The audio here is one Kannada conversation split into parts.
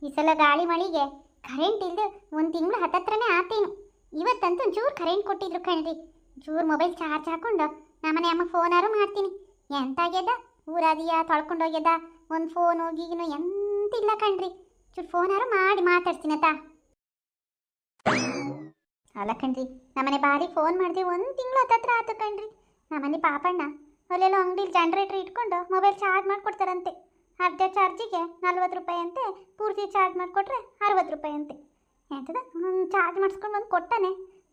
ಈ ಸಲ ಗಾಳಿ ಮಳೆಗೆ ಕರೆಂಟ್ ಇಲ್ಲದೆ ಒಂದು ತಿಂಗಳು ಹತ್ತತ್ರನೇ ಆತೇನು. ಇವತ್ತಂತೂ ಚೂರು ಕರೆಂಟ್ ಕೊಟ್ಟಿದ್ರು ಕಣ್ರಿ. ಚೂರು ಮೊಬೈಲ್ ಚಾರ್ಜ್ ಹಾಕೊಂಡು ನಮ್ಮನೆ ಅಮ್ಮ ಫೋನಾರು ಮಾಡ್ತೀನಿ. ಎಂತಾಗ್ಯದ ಊರಾದಿಯ ತೊಳ್ಕೊಂಡೋಗ್ಯದ, ಒಂದು ಫೋನು ಗೀಗಿನು ಎಂತಿಲ್ಲ ಕಣ್ರಿ. ಚೂರು ಫೋನಾರು ಮಾಡಿ ಮಾತಾಡ್ತೀನಿ ಆತ. ಅಲ್ಲ ಕಣ್ರಿ, ನಮ್ಮನೆ ಬಾರಿ ಫೋನ್ ಮಾಡಿದೆ, ಒಂದು ತಿಂಗಳು ಹತ್ತತ್ರ ಆತು ಕಣ್ರಿ. ನಮ್ಮನೆ ಪಾಪಣ್ಣ ಅಲ್ಲೆಲ್ಲೋ ಅಂಗಡಿಲಿ ಜನ್ರೇಟ್ರ್ ಇಟ್ಕೊಂಡು ಮೊಬೈಲ್ ಚಾರ್ಜ್ ಮಾಡಿಕೊಡ್ತಾರಂತೆ. ಅರ್ಧ ಚಾರ್ಜಿಗೆ 40 ರೂಪಾಯಿ ಅಂತೆ, ಪೂರ್ತಿ ಚಾರ್ಜ್ ಮಾಡಿಕೊಟ್ರೆ 60 ರೂಪಾಯಿ ಅಂತೆ. ಎಂತದ ಚಾರ್ಜ್ ಮಾಡಿಸ್ಕೊಂಡು ಬಂದು ಕೊಟ್ಟಾನೆ.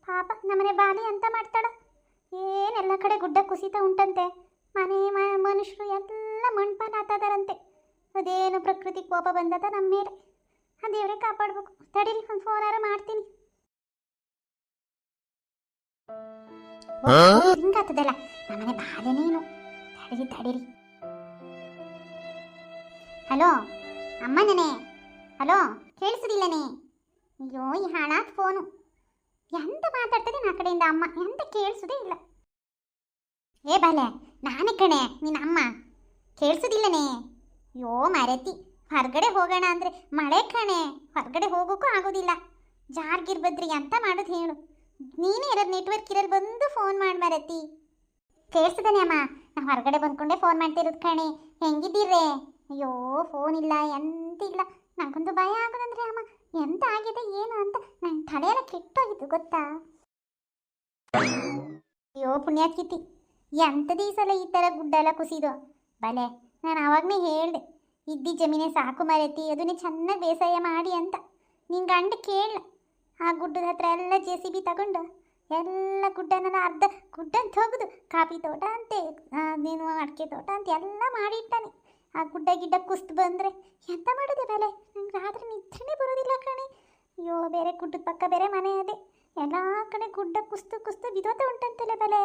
ಪಾಪ ನಮ್ಮನೆ ಬಾಲಿ ಅಂತ ಮಾಡ್ತಾಳ. ಏನೆಲ್ಲ ಕಡೆ ಗುಡ್ಡ ಕುಸಿತ ಉಂಟಂತೆ. ಮನೆ ಮನುಷ್ಯರು ಎಲ್ಲ ಮಣ್ಪಾನ ಆತದಾರಂತೆ. ಅದೇನು ಪ್ರಕೃತಿ ಕೋಪ ಬಂದದ ನಮ್ಮ ಮೇಲೆ. ಆ ದೇವರೇ ಕಾಪಾಡ್ಬೇಕು. ತಡೀರಿ, ಒಂದು ಫೋನಾರು ಮಾಡ್ತೀನಿ. ಹಿಂಗಾತದಲ್ಲ ನಮ್ಮನೆ ಬಾಲೆ ನೀನು. ತಡೀರಿ. ಹಲೋ ಅಮ್ಮನೇ, ಹಲೋ ಕೇಳಿಸುದಿಲ್ಲನೇ? ಅಯ್ಯೋ ಈ ಹಾಳಾದ ಫೋನು ಎಂತ ಮಾತಾಡ್ತದೆ ನಾ ಕಡೆಯಿಂದ ಅಮ್ಮ, ಎಂತ ಕೇಳಿಸುದೇ ಇಲ್ಲ. ಏ ಬಾಲೆ, ನಾನೇ ಕಣೆ ನಿನ್ನ ಅಮ್ಮ, ಕೇಳಿಸುದಿಲ್ಲನೇ? ಅಯ್ಯೋ ಮರೆತಿ, ಹೊರಗಡೆ ಹೋಗೋಣ ಅಂದರೆ ಮಳೆ ಕಣೆ, ಹೊರಗಡೆ ಹೋಗೋಕ್ಕೂ ಆಗೋದಿಲ್ಲ. ಜಾರ್ಗಿರ್ಬದ್ರಿ ಅಂತ ಮಾಡೋದು ಹೇಳು. ನೀನೇ ಇರೋದು ನೆಟ್ವರ್ಕ್ ಇರೋದು ಬಂದು ಫೋನ್ ಮಾಡಿ ಮರೆತಿ. ಕೇಳಿಸ್ತಾನೆ ಅಮ್ಮ, ನಾ ಹೊರಗಡೆ ಬಂದ್ಕೊಂಡೆ ಫೋನ್ ಮಾಡ್ತಿರೋದು ಕಣೆ. ಹೆಂಗಿದ್ದೀರೇ? ಅಯ್ಯೋ ಫೋನ್ ಇಲ್ಲ, ಎಂತಿಲ್ಲ. ನನಗೊಂದು ಭಯ ಆಗೋದಂದ್ರೆ ಅಮ್ಮ, ಎಂತ ಆಗಿದೆ ಏನು ಅಂತ ನಂಗೆ ತಲೆಯೆಲ್ಲ ಕೆಟ್ಟೋಗಿತ್ತು ಗೊತ್ತಾ. ಅಯ್ಯೋ ಪುಣ್ಯಾತ್ಕಿತಿ, ಎಂಥದ್ದು ಈ ಸಲ ಈ ಥರ ಗುಡ್ಡ ಎಲ್ಲ ಕುಸಿದು. ಬಲೆ ನಾನು ಆವಾಗಲೇ ಹೇಳಿದೆ, ಇದ್ದಿ ಜಮೀನೇ ಸಾಕು ಮರೆತಿ, ಅದನ್ನೇ ಚೆನ್ನಾಗಿ ಬೇಸಾಯ ಮಾಡಿ ಅಂತ. ನಿನ್ನ ಗಂಡ ಕೇಳ. ಆ ಗುಡ್ಡದ ಹತ್ರ ಎಲ್ಲ JCB ತಗೊಂಡು ಎಲ್ಲ ಗುಡ್ಡನೆಲ್ಲ ಅರ್ಧ ಗುಡ್ಡ ತೆಗೆದು ಕಾಫಿ ತೋಟ ಅಂತೆ, ನೀನು ಅಡಿಕೆ ತೋಟ ಅಂತ ಎಲ್ಲ ಮಾಡಿಟ್ಟಾನೆ. ಆ ಗುಡ್ಡ ಗಿಡ್ಡ ಕುಸ್ತು ಬಂದರೆ ಎಂತ ಮಾಡೋದೆ ಬಲೆ, ನಂಗೆ ರಾತ್ರಿ ನಿದ್ರೆನೇ ಬರೋದಿಲ್ಲ ಕಣೆ. ಅಯ್ಯೋ ಬೇರೆ ಗುಡ್ಡದ ಪಕ್ಕ ಬೇರೆ ಮನೆ ಅದೇ, ಎಲ್ಲ ಕಡೆ ಗುಡ್ಡ ಕುಸ್ತು ಬಿದೋತ ಉಂಟಂತಲೇ ಬಲೆ.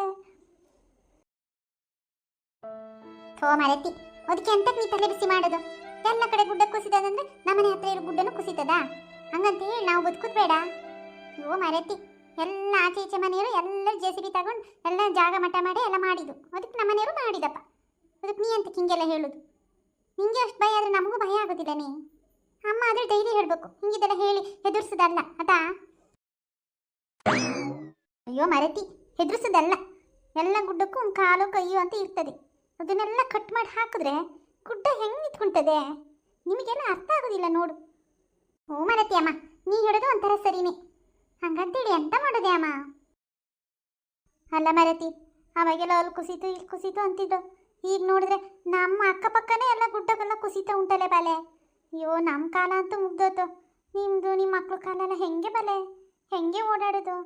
ಥೋ ಮರೆತಿ, ಅದಕ್ಕೆ ಎಂತಕ್ಕೆ ನೀ ತಲೆ ಬಿಸಿ ಮಾಡೋದು? ಎಲ್ಲ ಕಡೆ ಗುಡ್ಡ ಕುಸಿದಂದ್ರೆ ನಮ್ಮನೆ ಹತ್ರ ಇರೋ ಗುಡ್ಡನೂ ಕುಸಿತದ? ಹಂಗಂತ ಹೇಳಿ ನಾವು ಬದುಕುದು ಬೇಡ. ಅಯ್ಯೋ ಮರೆತಿ, ಎಲ್ಲ ಆಚೆ ಈಚೆ ಮನೆಯವರು ಎಲ್ಲ JCB ತಗೊಂಡು ಎಲ್ಲ ಜಾಗ ಮಟ್ಟ ಮಾಡಿ ಎಲ್ಲ ಮಾಡಿದ್ದು. ಅದಕ್ಕೆ ನಮ್ಮ ಮನೆಯವರು ಮಾಡಿದಪ್ಪ. ಅದಕ್ಕೆ ನೀ ಅಂತ ಹಿಂಗೆಲ್ಲ ಹೇಳೋದು? ನಿಂಗೆ ಅಷ್ಟು ಭಯ ಆದರೆ ನಮಗೂ ಭಯ ಆಗೋದಿಲ್ಲ. ನೀ ಅಮ್ಮ ಆದರೆ ಡೈಲಿ ಹೇಳಬೇಕು, ಹಿಂಗಿದೆಲ್ಲ ಹೇಳಿ ಹೆದರ್ಸೋದಲ್ಲ ಅದಾ? ಅಯ್ಯೋ ಮರೆತಿ, ಹೆದರ್ಸೋದಲ್ಲ. ಎಲ್ಲ ಗುಡ್ಡಕ್ಕೂ ಒಂದು ಕಾಲು ಕೈಯು ಅಂತ ಇರ್ತದೆ. ಅದನ್ನೆಲ್ಲ ಕಟ್ ಮಾಡಿ ಹಾಕಿದ್ರೆ ಗುಡ್ಡ ಹೆಂಗೆ ನಿಂತ್ಕೊಂತದೆ? ನಿಮಗೆಲ್ಲ ಅರ್ಥ ಆಗೋದಿಲ್ಲ ನೋಡು. ಓ ಮರೆತಿ ಅಮ್ಮ, ನೀ ಹೇಳೋದು ಒಂಥರ ಸರಿನೇ. ಹಂಗಂತೇಳಿ ಎಂತ ಮಾಡೋದೆ ಅಮ್ಮ? ಅಲ್ಲ ಮರೆತಿ, ಅವಾಗೆಲ್ಲ ಅಲ್ಲಿ ಕುಸಿತು ಇಲ್ಲಿ ಕುಸಿತು ಅಂತಿದ್ದು. ಈಗ ನೋಡಿದ್ರೆ ನಮ್ಮ ಅಕ್ಕಪಕ್ಕನೇ ಎಲ್ಲ ಗುಡ್ಡಕ್ಕೆಲ್ಲ ಕುಸಿತ ಉಂಟಲೆ ಬಲೆ. ಅಯ್ಯೋ ನಮ್ಮ ಕಾಲ ಅಂತೂ ಮುಗ್ದೋತು. ನಿಮ್ಮದು ನಿಮ್ಮ ಮಕ್ಕಳು ಕಾಲ ಎಲ್ಲ ಹೆಂಗೆ ಬಲೆ, ಹೆಂಗೆ ಓಡಾಡೋದು?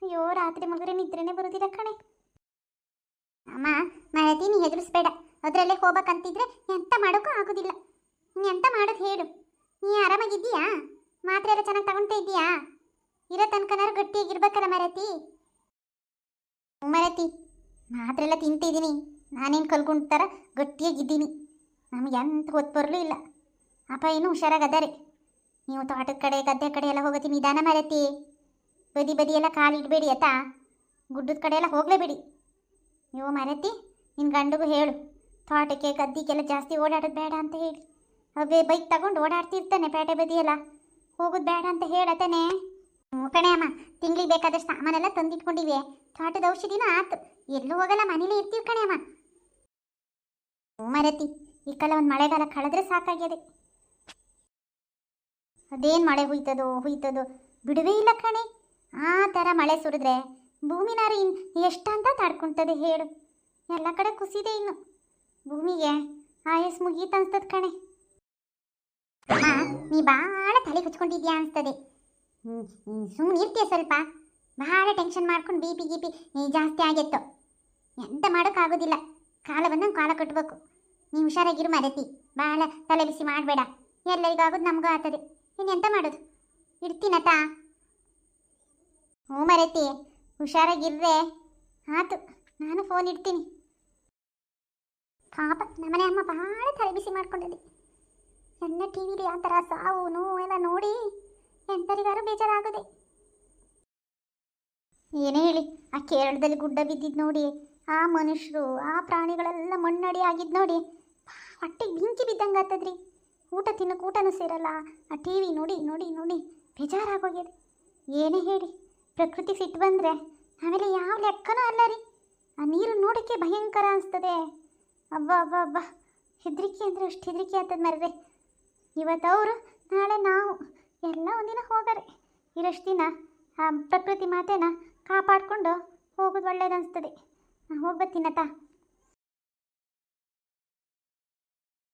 ಅಯ್ಯೋ ರಾತ್ರಿ ಮಗರೆ ನಿದ್ರೆನೇ ಬರೋದಿಲ್ಲ ಕಣೆ. ಅಮ್ಮ ಮರೆತಿ, ನೀ ಹೆದರಿಸ್ಬೇಡ. ಅದರಲ್ಲೇ ಹೋಗ್ಬೇಕಂತಿದ್ರೆ ಎಂತ ಮಾಡೋಕ್ಕೂ ಆಗೋದಿಲ್ಲ. ನೀ ಎಂತ ಮಾಡೋದು ಹೇಳು? ನೀ ಆರಾಮಾಗಿದ್ದೀಯಾ? ಮಾತ್ರೆ ಎಲ್ಲ ಚೆನ್ನಾಗಿ ತಗೊಳ್ತಾ ಇದ್ದೀಯಾ? ಇರೋ ತನಕನಾರು ಗಟ್ಟಿಯಾಗಿರ್ಬೇಕಲ್ಲ ಮರೆತಿ. ಮರೆತಿ, ಮಾತ್ರೆ ಎಲ್ಲ ತಿಂತಿದ್ದೀನಿ. ನಾನೇನು ಕಲ್ಕೊಂಡ್ತಾರ ಗಟ್ಟಿಯಾಗಿದ್ದೀನಿ. ನಮಗೆ ಎಂತ ಗೊತ್ತು ಬರಲೂ ಇಲ್ಲ. ಅಪ್ಪ ಇನ್ನೂ ಹುಷಾರಾಗದಾರೆ. ನೀವು ತೋಟದ ಕಡೆ ಗದ್ದೆ ಕಡೆ ಎಲ್ಲ ಹೋಗತ್ತೀನಿ ನಿಧಾನ ಮರೆತಿ. ಬದಿ ಎಲ್ಲ ಕಾಲು ಇಡಬೇಡಿ ಆಯ್ತಾ? ಗುಡ್ಡದ ಕಡೆ ಎಲ್ಲ ಹೋಗಲೇಬೇಡಿ. ನೀವು ಮರೆತಿ, ನಿನ್ನ ಗಂಡಿಗೂ ಹೇಳು, ತೋಟಕ್ಕೆ ಗದ್ದಿಗೆಲ್ಲ ಜಾಸ್ತಿ ಓಡಾಡೋದು ಬೇಡ ಅಂತ ಹೇಳಿ. ಅವೇ ಬೈಕ್ ತಗೊಂಡು ಓಡಾಡ್ತಿರ್ತಾನೆ ಪೇಟೆ ಬದಿಯೆಲ್ಲ, ಹೋಗೋದು ಬೇಡ ಅಂತ ಹೇಳತಾನೆ. ಕಣೆ ಅಮ್ಮ, ತಿಂಗಳಿಗೆ ಬೇಕಾದಷ್ಟು ಸಾಮಾನೆಲ್ಲ ತಂದಿಟ್ಕೊಂಡಿವೆ. ತೋಟದ ಔಷಧಿನೂ ಆಯ್ತು, ಎಲ್ಲೂ ಹೋಗಲ್ಲ, ಮನೇಲೇ ಇರ್ತೀವಿ ಕಣೆ ಅಮ್ಮ. ಮರೆತಿ, ಈ ಕಾಲ ಒಂದು ಮಳೆಗಾಲ ಕಳೆದ್ರೆ ಸಾಕಾಗ್ಯದೆ. ಅದೇನು ಮಳೆ ಹುಯ್ತದೋ ಬಿಡುವೇ ಇಲ್ಲ ಕಣೆ. ಆ ಥರ ಮಳೆ ಸುರಿದ್ರೆ ಭೂಮಿನಾರು ಎಷ್ಟಂತ ತಡ್ಕೊಳ್ತದೆ ಹೇಳು? ಎಲ್ಲ ಕಡೆ ಕುಸಿದೆ. ಇನ್ನು ಭೂಮಿಗೆ ಆಯಸ್ ಮುಗೀತ ಅನ್ಸ್ತದ ಕಣೆ. ಅಮ್ಮ, ನೀ ಭಾಳ ತಲೆ ಹಚ್ಕೊಂಡಿದ್ಯಾ ಅನಿಸ್ತದೆ. ಸುಮ್ಮನೆ ಇರ್ತೀಯ ಸ್ವಲ್ಪ. ಭಾಳ ಟೆನ್ಷನ್ ಮಾಡ್ಕೊಂಡು BP ಗಿಪಿ ಜಾಸ್ತಿ ಆಗಿತ್ತು. ಎಂತ ಮಾಡೋಕ್ಕಾಗೋದಿಲ್ಲ. ಕಾಲ ಬಂದಂಗೆ ಕಾಲ ಕಟ್ಟಬೇಕು. ನೀವು ಹುಷಾರಾಗಿರು ಮರೆತಿ. ಭಾಳ ತಲೆ ಬಿಸಿ ಮಾಡಬೇಡ. ಎಲ್ಲರಿಗಾಗೋದು ನಮಗೂ ಆಗ್ತದೆ. ಇನ್ನು ಎಂತ ಮಾಡೋದು? ಇಡ್ತೀನತಾ? ಹ್ಞೂ ಮರೆತಿ, ಹುಷಾರಾಗಿರ್ರೆ. ಆತು, ನಾನು ಫೋನ್ ಇಡ್ತೀನಿ. ಪಾಪ ನಮ್ಮನೆ ಅಮ್ಮ ಭಾಳ ತಲೆ ಬಿಸಿ ಮಾಡ್ಕೊಂಡಿದ್ದೆ. ಎಲ್ಲ TVಲಿ ಆ ಥರ ಸಾವು ನೋವು ಎಲ್ಲ ನೋಡಿ ಎಂಥರಿಗಾರು ಬೇಜಾರಾಗೋದೆ. ಏನೇ ಹೇಳಿ, ಆ ಕೇರಳದಲ್ಲಿ ಗುಡ್ಡ ಬಿದ್ದಿದ್ದು ನೋಡಿ, ಆ ಮನುಷ್ಯರು ಆ ಪ್ರಾಣಿಗಳೆಲ್ಲ ಮಣ್ಣಡಿ ಆಗಿದ್ದು ನೋಡಿ ಹೊಟ್ಟೆಗೆ ಬೆಂಕಿ ಬಿದ್ದಂಗೆ ಆಗ್ತದ್ರಿ. ಊಟ ತಿನ್ನೋಕೆ ಊಟನೂ ಸೇರಲ್ಲ. ಆ ಟಿ ವಿ ನೋಡಿ ನೋಡಿ ನೋಡಿ ಬೇಜಾರಾಗೋಗಿದೆ. ಏನೇ ಹೇಳಿ, ಪ್ರಕೃತಿ ಸಿಟ್ಟು ಬಂದರೆ ಆಮೇಲೆ ಯಾವ ಲೆಕ್ಕನೂ ಅಲ್ಲ ರೀ. ಆ ನೀರು ನೋಡೋಕ್ಕೆ ಭಯಂಕರ ಅನಿಸ್ತದೆ. ಅಬ್ಬಾ ಅಬ್ಬಾ ಅಬ್ಬಾ, ಹೆದರಿಕೆ ಅಂದರೆ ಅಷ್ಟು ಹೆದರಿಕೆ ಆಗ್ತದೆ ಮರ್ರೆ. ಇವತ್ತು ಅವರು ನಾಳೆ ನಾವು ಎಲ್ಲ ಒಂದಿನ ಹೋಗಾರೆ. ಇರೋಷ್ಟು ದಿನ ಆ ಪ್ರಕೃತಿ ಮಾತೆನ ಕಾಪಾಡಿಕೊಂಡು ಹೋಗೋದು ಒಳ್ಳೇದು ಅನಿಸ್ತದೆ. ಹೋಗಿ ಬರ್ತೀನತ್ತ.